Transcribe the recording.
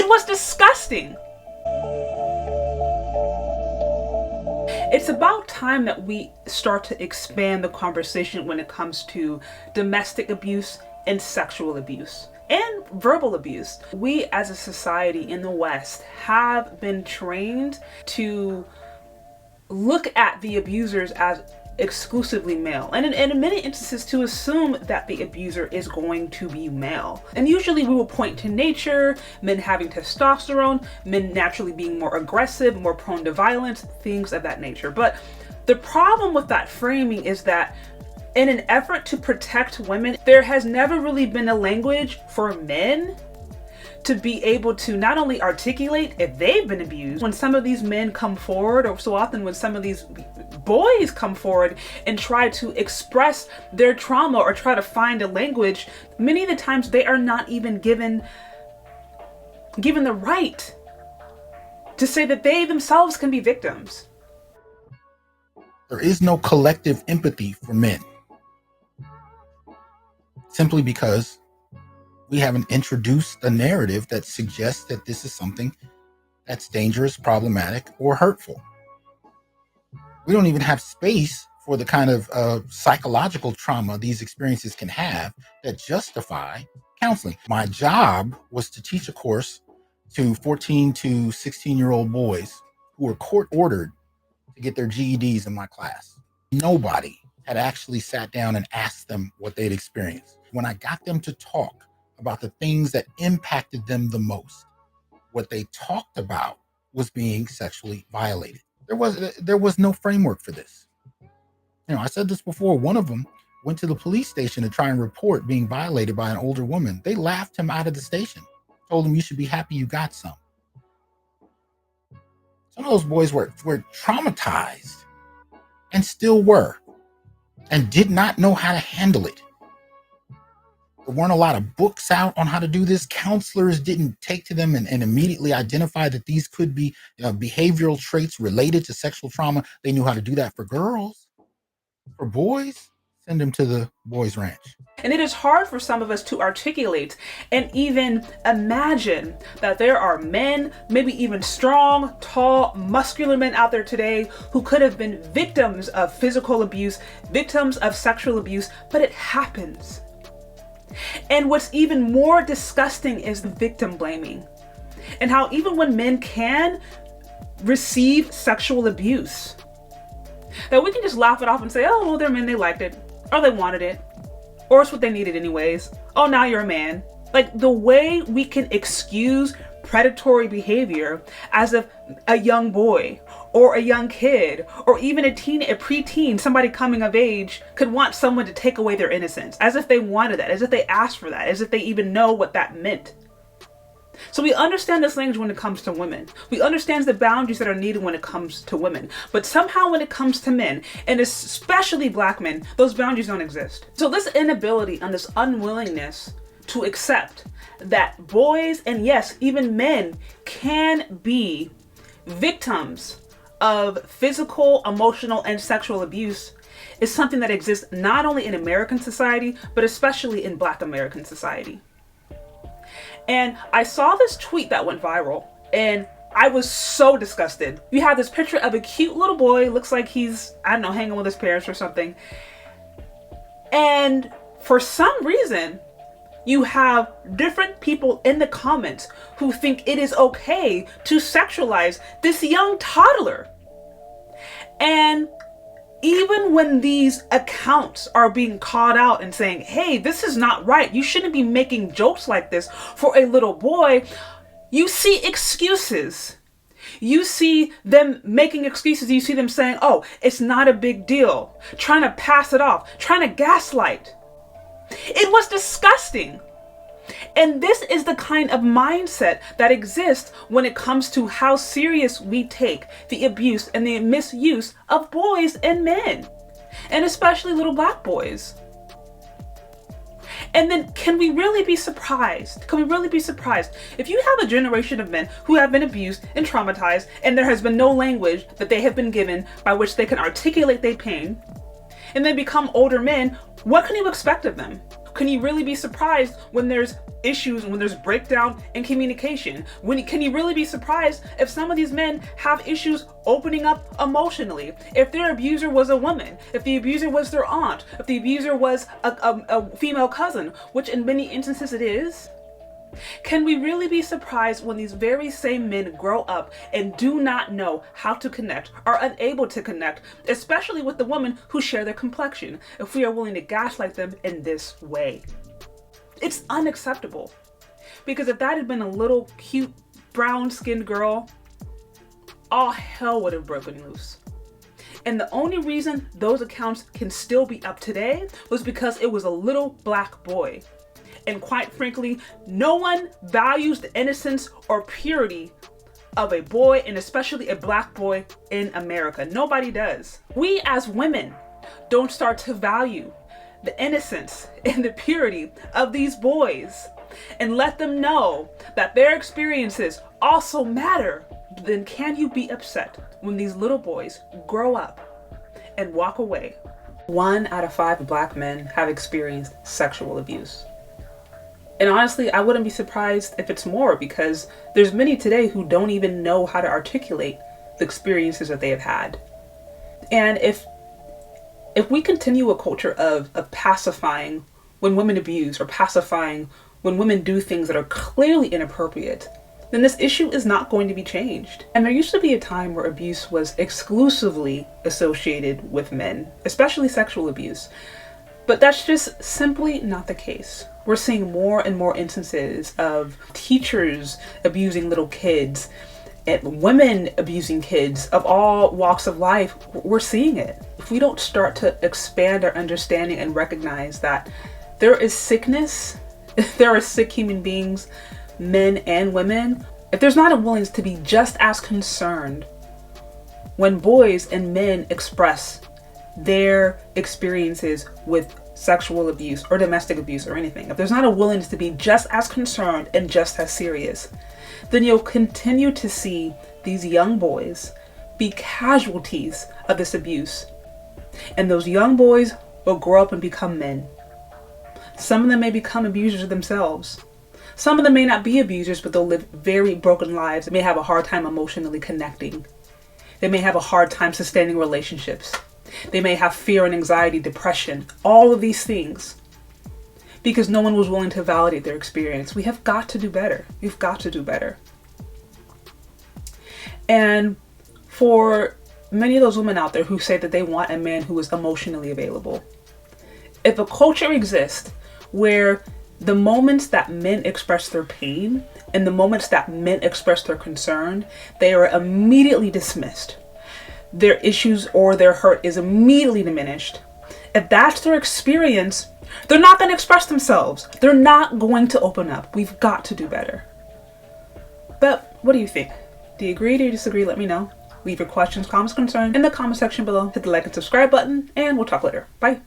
It was disgusting. It's about time that we start to expand the conversation when it comes to domestic abuse and sexual abuse and verbal abuse. We as a society in the West have been trained to look at the abusers as exclusively male, and in many instances to assume that the abuser is going to be male. And usually we will point to nature, men having testosterone, men naturally being more aggressive, more prone to violence, things of that nature. But the problem with that framing is that in an effort to protect women, there has never really been a language for men to be able to not only articulate if they've been abused. When some of these men come forward, or so often when some of these boys come forward and try to express their trauma or try to find a language, many of the times they are not even given the right to say that they themselves can be victims. There is no collective empathy for men, simply because we haven't introduced a narrative that suggests that this is something that's dangerous, problematic, or hurtful. We don't even have space for the kind of psychological trauma these experiences can have that justify counseling. My job was to teach a course to 14 to 16-year-old boys who were court ordered to get their GEDs in my class. Nobody had actually sat down and asked them what they'd experienced. When I got them to talk about the things that impacted them the most, what they talked about was being sexually violated. There was no framework for this. You know, I said this before. One of them went to the police station to try and report being violated by an older woman. They laughed him out of the station, told him, "You should be happy you got some." Some of those boys were traumatized and still were, and did not know how to handle it. There weren't a lot of books out on how to do this. Counselors didn't take to them and immediately identify that these could be behavioral traits related to sexual trauma. They knew how to do that for girls. For boys, send them to the boys' ranch. And it is hard for some of us to articulate and even imagine that there are men, maybe even strong, tall, muscular men out there today who could have been victims of physical abuse, victims of sexual abuse, but it happens. And what's even more disgusting is the victim blaming, and how even when men can receive sexual abuse, that we can just laugh it off and say, "Oh, well, they're men, they liked it, or they wanted it, or it's what they needed anyways. Oh, now you're a man." Like, the way we can excuse predatory behavior as if a young boy or a young kid or even a preteen, somebody coming of age, could want someone to take away their innocence, as if they wanted that, as if they asked for that, as if they even know what that meant. So we understand this language when it comes to women. We understand the boundaries that are needed when it comes to women. But somehow when it comes to men, and especially Black men, those boundaries don't exist. So this inability and this unwillingness to accept that boys, and yes, even men, can be victims of physical, emotional, and sexual abuse is something that exists not only in American society, but especially in Black American society. And I saw this tweet that went viral, and I was so disgusted. You have this picture of a cute little boy, looks like he's, I don't know, hanging with his parents or something. And for some reason, you have different people in the comments who think it is okay to sexualize this young toddler. And even when these accounts are being called out and saying, "Hey, this is not right, you shouldn't be making jokes like this for a little boy," you see excuses. You see them making excuses. You see them saying, "Oh, it's not a big deal," trying to pass it off, trying to gaslight. It was disgusting. And this is the kind of mindset that exists when it comes to how serious we take the abuse and the misuse of boys and men, and especially little Black boys. And then can we really be surprised? Can we really be surprised if you have a generation of men who have been abused and traumatized, and there has been no language that they have been given by which they can articulate their pain, and they become older men? What can you expect of them? Can you really be surprised when there's issues, when there's breakdown in communication? Can you really be surprised if some of these men have issues opening up emotionally? If their abuser was a woman, if the abuser was their aunt, if the abuser was a female cousin, which in many instances it is, can we really be surprised when these very same men grow up and do not know how to connect, are unable to connect, especially with the women who share their complexion, if we are willing to gaslight them in this way? It's unacceptable. Because if that had been a little cute brown-skinned girl, all hell would have broken loose. And the only reason those accounts can still be up today was because it was a little black boy. And quite frankly, no one values the innocence or purity of a boy, and especially a black boy in America. Nobody does. We as women don't start to value the innocence and the purity of these boys and let them know that their experiences also matter. Then can you be upset when these little boys grow up and walk away? 1 out of 5 black men have experienced sexual abuse. And honestly, I wouldn't be surprised if it's more, because there's many today who don't even know how to articulate the experiences that they have had. And if we continue a culture of pacifying when women abuse, or pacifying when women do things that are clearly inappropriate, then this issue is not going to be changed. And there used to be a time where abuse was exclusively associated with men, especially sexual abuse. But that's just simply not the case. We're seeing more and more instances of teachers abusing little kids and women abusing kids of all walks of life. We're seeing it. If we don't start to expand our understanding and recognize that there is sickness, there are sick human beings, men and women, if there's not a willingness to be just as concerned when boys and men express their experiences with sexual abuse or domestic abuse or anything, if there's not a willingness to be just as concerned and just as serious, then you'll continue to see these young boys be casualties of this abuse. And those young boys will grow up and become men. Some of them may become abusers themselves. Some of them may not be abusers, but they'll live very broken lives. They may have a hard time emotionally connecting. They may have a hard time sustaining relationships. They may have fear and anxiety, depression, all of these things, because no one was willing to validate their experience. We have got to do better. We've got to do better. And for many of those women out there who say that they want a man who is emotionally available, if a culture exists where the moments that men express their pain and the moments that men express their concern, they are immediately dismissed. Their issues or their hurt is immediately diminished. If that's their experience, they're not going to express themselves. They're not going to open up. We've got to do better. But what do you think? Do you agree? Do you disagree? Let me know. Leave your questions, comments, concerns in the comment section below. Hit the like and subscribe button, and we'll talk later. Bye.